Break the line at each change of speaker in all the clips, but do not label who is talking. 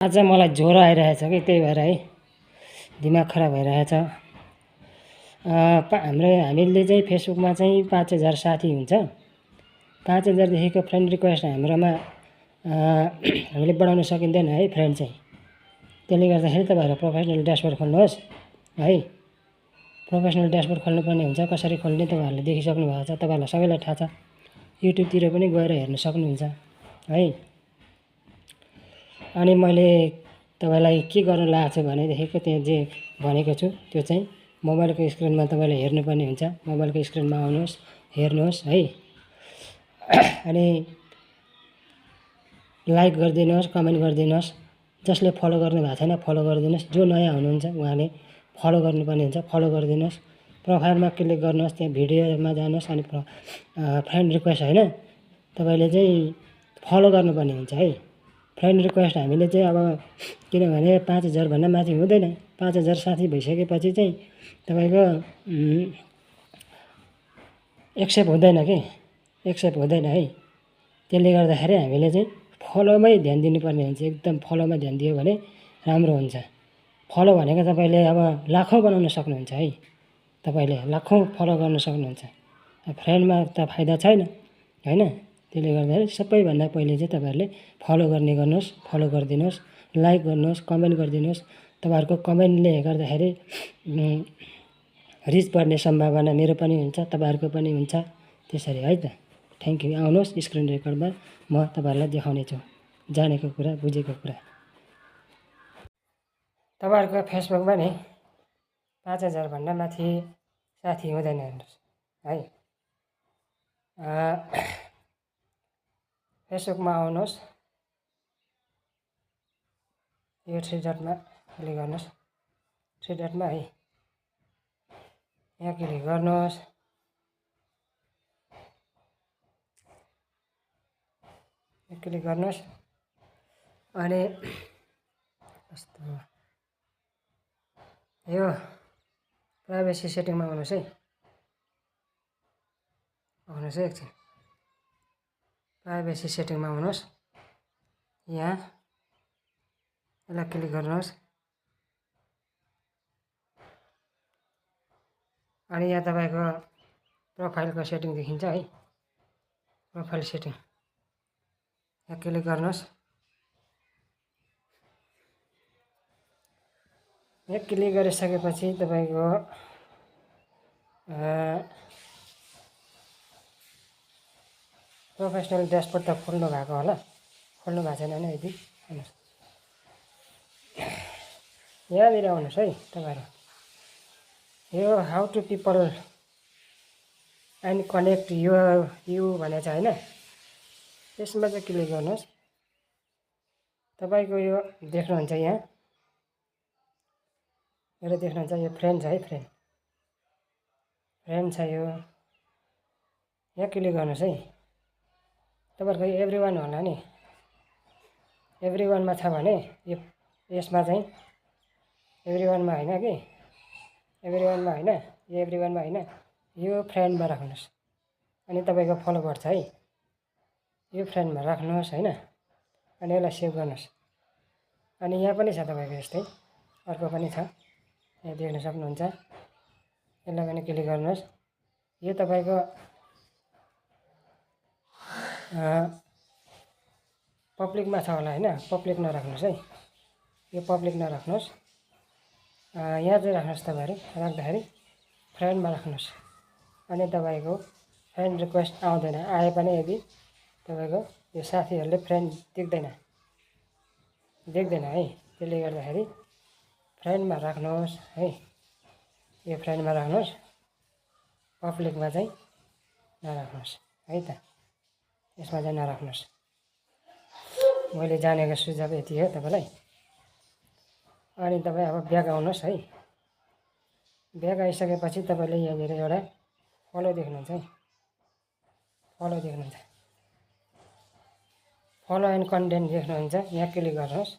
आज मलाई ज्वरो आइरहेछ कि त्यही भएर है दिमाग खराब भइरहेछ। हामीले चाहिँ फेसबुकमा चाहिँ 5000 साथी हुन्छ। 5000देखिको फ्रेन्ड रिक्वेस्ट हाम्रोमा हामीले बढाउन सकिँदैन है फ्रेन्ड चाहिँ। त्यसले गर्दाखेरि तपाईँहरू प्रोफेसनल ड्यासबोर्ड खोल्नुहोस् है। प्रोफेसनल ड्यासबोर्ड खोल्नुपर्ने हुन्छ। कसरी खोल्ने तपाईँहरूले देखिसक्नु भएको छ, तपाईँहरूलाई सबैलाई थाहा छ। युट्युबतिर पनि गएर हेर्न सक्नुहुन्छ है। अनि मैले तपाईलाई के गर्न लागेको छु भनेदेखिको त्यहाँ जे भनेको छु त्यो चाहिँ मोबाइलको स्क्रिनमा तपाईँले हेर्नुपर्ने हुन्छ। मोबाइलको स्क्रिनमा आउनुहोस्, हेर्नुहोस् है। अनि लाइक गरिदिनुहोस्, कमेन्ट गरिदिनुहोस्। जसले फलो गर्नु भएको छैन फलो गरिदिनुहोस्। जो नयाँ हुनुहुन्छ उहाँले फलो गर्नुपर्ने हुन्छ, फलो गरिदिनुहोस्। प्रोफाइलमा क्लिक गर्नुहोस्, त्यहाँ भिडियोमा जानुहोस् अनि फ्रेन्ड रिक्वेस्ट होइन तपाईँले चाहिँ फलो गर्नुपर्ने हुन्छ है। फ्रेन्ड रिक्वेस्ट हामीले चाहिँ अब किनभने 5000 भन्दा माथि हुँदैन। 5000 साथी भइसकेपछि चाहिँ तपाईँको एक्सेप्ट हुँदैन कि, एक्सेप्ट हुँदैन है। त्यसले गर्दाखेरि हामीले चाहिँ फलोमै ध्यान दिनुपर्ने हुन्छ। एकदम फलोमा ध्यान दियो भने राम्रो हुन्छ। फलो भनेको तपाईँले अब लाखौँ बनाउन सक्नुहुन्छ है। तपाईँले लाखौँ फलो गर्न सक्नुहुन्छ। फ्रेन्डमा त फाइदा छैन होइन। त्यसले गर्दाखेरि सबैभन्दा पहिले चाहिँ तपाईँहरूले फलो गर्ने गर्नुहोस्, फलो गरिदिनुहोस्, लाइक गर्नुहोस्, कमेन्ट गरिदिनुहोस्। तपाईँहरूको कमेन्टले गर्दाखेरि रिच बढ्ने सम्भावना मेरो पनि हुन्छ, तपाईँहरूको पनि हुन्छ। त्यसरी है त। Thank you. आउनुहोस् स्क्रिन रेकर्डमा म तपाईँहरूलाई देखाउने छु जानेको कुरा, बुझेको कुरा। तपाईँहरूको फेसबुकमा नि 5000 भन्दा माथि साथी हुँदैन हेर्नुहोस् है। फेसबुकमा आउनुहोस्, यो 3 डटमा क्लिक गर्नुहोस्। 3 डटमा है यहाँ क्लिक गर्नुहोस्। क्लिक गर्नुहोस् अनि कस्तो यो प्राइभेसी सेटिङमा आउनुहोस् है। आउनुहोस् है एकछिन। प्राइभेसी सेटिङमा आउनुहोस्। यहाँ यसलाई क्लिक गर्नुहोस् अनि यहाँ तपाईँको प्रोफाइलको सेटिङ देखिन्छ है। प्रोफाइल सेटिङ यहाँ क्लिक गर्नुहोस्। यहाँ क्लिक गरिसकेपछि तपाईँको प्रोफेसनल ड्यासबोर्ड त खोल्नु भएको होला, खोल्नु भएको छैन भने यदि हेर्नुहोस् यहाँनिर आउनुहोस् है तपाईँहरू। यो how to people and connect you भनेको छ होइन। त्यसमा चाहिँ क्लिक गर्नुहोस्। तपाईँको यो देख्नुहुन्छ यहाँ मेरो देख्नुहुन्छ यो फ्रेन्ड छ है। फ्रेन्ड छ यो। यहाँ क्लिक गर्नुहोस् है। तपाईँहरूको एभ्री वान होला नि। एभ्री वानमा छ भने यो यसमा चाहिँ एभ्री वानमा होइन कि, एभ्री वानमा होइन, यो एभ्री वानमा होइन, यो फ्रेन्डमा राख्नुहोस्। अनि तपाईँको फलो बढ्छ है। यो फ्रेन्डमा राख्नुहोस् होइन। अनि यसलाई सेभ गर्नुहोस्। अनि यहाँ पनि छ तपाईँको यस्तै अर्को पनि छ, यहाँ देख्न सक्नुहुन्छ। यसलाई पनि क्लिक गर्नुहोस्। यो तपाईँको पब्लिकमा छ होला होइन। पब्लिक नराख्नुहोस् है। यो पब्लिक नराख्नुहोस्। यहाँ चाहिँ राख्नुहोस्। तपाईँहरू राख्दाखेरि फ्रेन्डमा राख्नुहोस्। अनि तपाईँको फ्रेन्ड रिक्वेस्ट आउँदैन। आए पनि यदि तपाईँको यो साथीहरूले फ्रेन्ड देख्दैन है। त्यसले गर्दाखेरि फ्रेन्डमा राख्नुहोस् है। यो फ्रेन्डमा राख्नुहोस्, पब्लिकमा चाहिँ नराख्नुहोस् है त। यसमा चाहिँ नराख्नुहोस्। मैले जानेको सुझाव यति हो तपाईँलाई। अनि तपाईँ अब ब्याक आउनुहोस् है। ब्याक आइसकेपछि तपाईँले यहाँनिर एउटा फलो देख्नुहुन्छ है। फलो देख्नुहुन्छ, फलो एन्ड कन्टेन्ट देख्नुहुन्छ। यहाँ क्लिक गर्नुहोस्।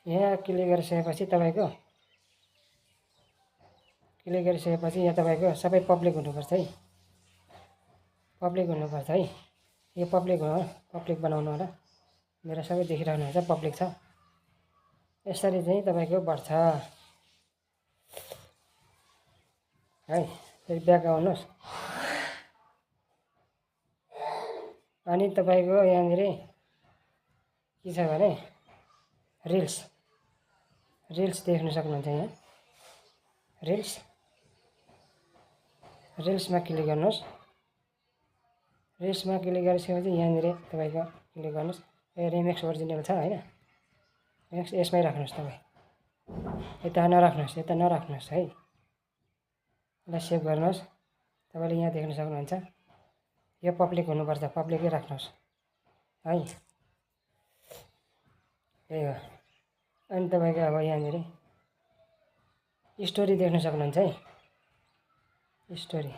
यहाँ क्लिक गरिसकेपछि तपाईँको यहाँ तपाईँको सबै पब्लिक हुनुपर्छ है। पब्लिक हुनुपर्छ है। यो पब्लिक हो, पब्लिक बनाउनु होला। मेरो सबै देखिरहनुहुन्छ पब्लिक छ। यसरी चाहिँ तपाईँको बढ्छ है। फेरि ब्याक आउनुहोस्। अनि तपाईँको यहाँनिर के छ भने रिल्स देख्न सक्नुहुन्छ। यहाँ रिल्समा क्लिक गर्नुहोस्। रिल्समा क्लिक गरिसकेपछि यहाँनिर तपाईँको क्लिक गर्नुहोस्। रिमेक्स ओरिजिनल छ होइन, यसमै राख्नुहोस्। तपाईँ यता नराख्नुहोस् है। यसलाई सेभ गर्नुहोस्। तपाईँले यहाँ देख्न सक्नुहुन्छ यो पब्लिक हुनुपर्छ, पब्लिकै राख्नुहोस् है। त्यही हो। अनि तपाईँको अब यहाँनिर स्टोरी देख्न सक्नुहुन्छ है। स्टोरी,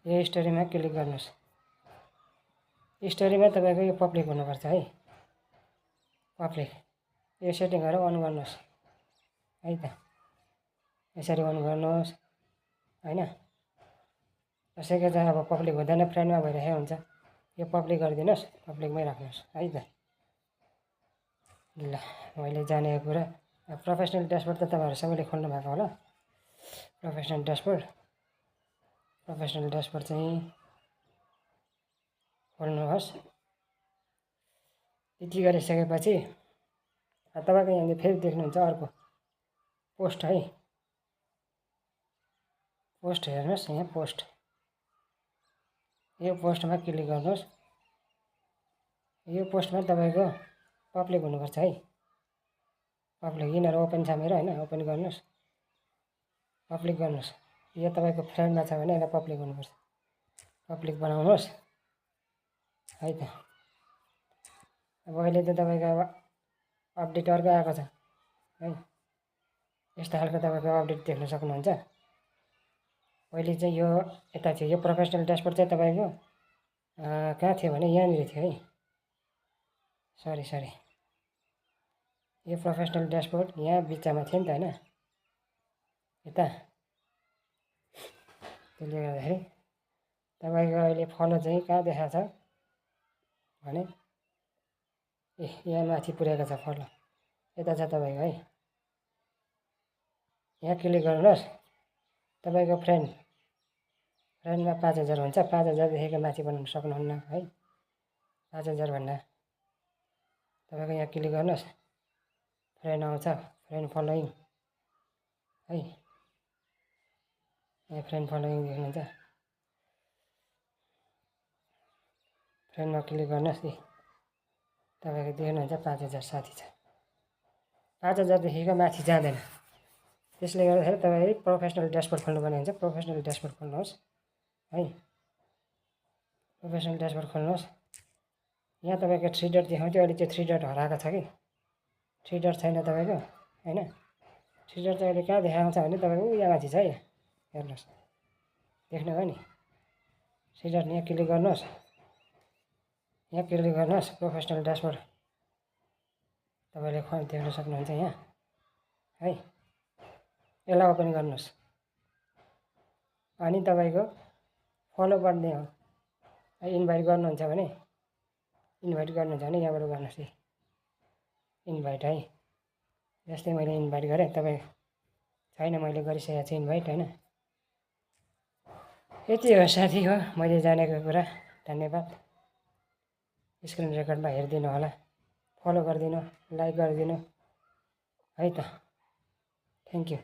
यो स्टोरीमा क्लिक गर्नुहोस्। स्टोरीमा तपाईँको यो पब्लिक हुनुपर्छ है, पब्लिक। यो सेटिङहरू अन गर्नुहोस् है त। यसरी अन गर्नुहोस् होइन। कसैको चाहिँ अब पब्लिक हुँदैन, फ्रेन्डमा भइरहेको हुन्छ। यो पब्लिक गरिदिनुहोस्, पब्लिकमै राख्नुहोस् है त। ल मैले जानेको कुरा। प्रोफेसनल ड्यासबोर्ड त तपाईँहरू सबैले खोल्नु भएको होला। प्रोफेसनल ड्यासबोर्ड चाहिँ खोल्नुहोस्। यति गरिसकेपछि तपाईँको यहाँनिर फेरि देख्नुहुन्छ अर्को पोस्ट है। पोस्ट हेर्नुहोस्, यहाँ पोस्ट, यो पोस्टमा क्लिक गर्नुहोस्। यो पोस्टमा तपाईँको पब्लिक हुनुपर्छ है, पब्लिक। यिनीहरू ओपन छ मेरो होइन, ओपन गर्नुहोस्, पब्लिक गर्नुहोस्। यो तपाईँको फ्रेन्डमा छ भने यसलाई पब्लिक हुनुपर्छ, पब्लिक बनाउनुहोस् है त। अब अहिले त तपाईँको अब अपडेट अर्को आएको छ है। यस्तो खालको तपाईँको अपडेट देख्न सक्नुहुन्छ। पहिले चाहिँ यो यता थियो, यो प्रोफेसनल ड्यासबोर्ड चाहिँ तपाईँको कहाँ थियो भने यहाँनिर थियो है। सरी, यो प्रोफेसनल ड्यासबोर्ड यहाँ बिचमा थियो नि त होइन, यता। त्यसले गर्दाखेरि तपाईँको अहिले फलो चाहिँ कहाँ देखाएको छ भने यहाँ माथि पुर्याएको छ फलो, यता छ तपाईँको है। यहाँ क्लिक गर्नुहोस्। तपाईँको फ्रेन्डमा 5000 हुन्छ। 5000देखिको माथि बनाउन सक्नुहुन्न है। 5000 भन्दा तपाईँको यहाँ क्लिक गर्नुहोस्। फ्रेन्ड आउँछ, फ्रेन्ड फलोइङ है। यहाँ फ्रेन्ड फलोइङ देख्नुहुन्छ, फ्रेन्डमा क्लिक गर्नुहोस्। तपाईँको देख्नुहुन्छ 5000 साथी छ। 5000देखिको माथि जाँदैन। त्यसले गर्दाखेरि तपाईँ प्रोफेसनल ड्यासबोर्ड खोल्नुपर्ने हुन्छ। प्रोफेसनल ड्यासबोर्ड खोल्नुहोस् है। प्रोफेसनल ड्यासबोर्ड खोल्नुहोस्। यहाँ तपाईँको 3 डट देखाउँथ्यो, अहिले त्यो 3 डट हराएको छ कि। 3 डट छैन तपाईँको होइन। 3 डट चाहिँ अहिले कहाँ देखाएको छ भने तपाईँको यहाँ माथि छ है, हेर्नुहोस्, देख्नुभयो नि। 3 डट यहाँ क्लिक गर्नुहोस्। यहाँ क्लिक गर्नुहोस्। प्रोफेसनल ड्यासबोर्ड तपाईँले देख्न सक्नुहुन्छ यहाँ है। यसलाई ओपन गर्नुहोस्। अनि तपाईँको फलो गर्ने हो। इन्भाइट गर्नुहुन्छ भने यहाँबाट गर्नुहोस्। इन्भाइट है, जस्तै मैले इन्भाइट गरेँ। तपाईँ छैन, मैले गरिसकेको छु इन्भाइट होइन। यति हो साथी हो मैले जानेको कुरा। धन्यवाद। स्क्रिन रेकर्डमा हेरिदिनु होला, फलो गरिदिनु, लाइक गरिदिनु है त। Thank you.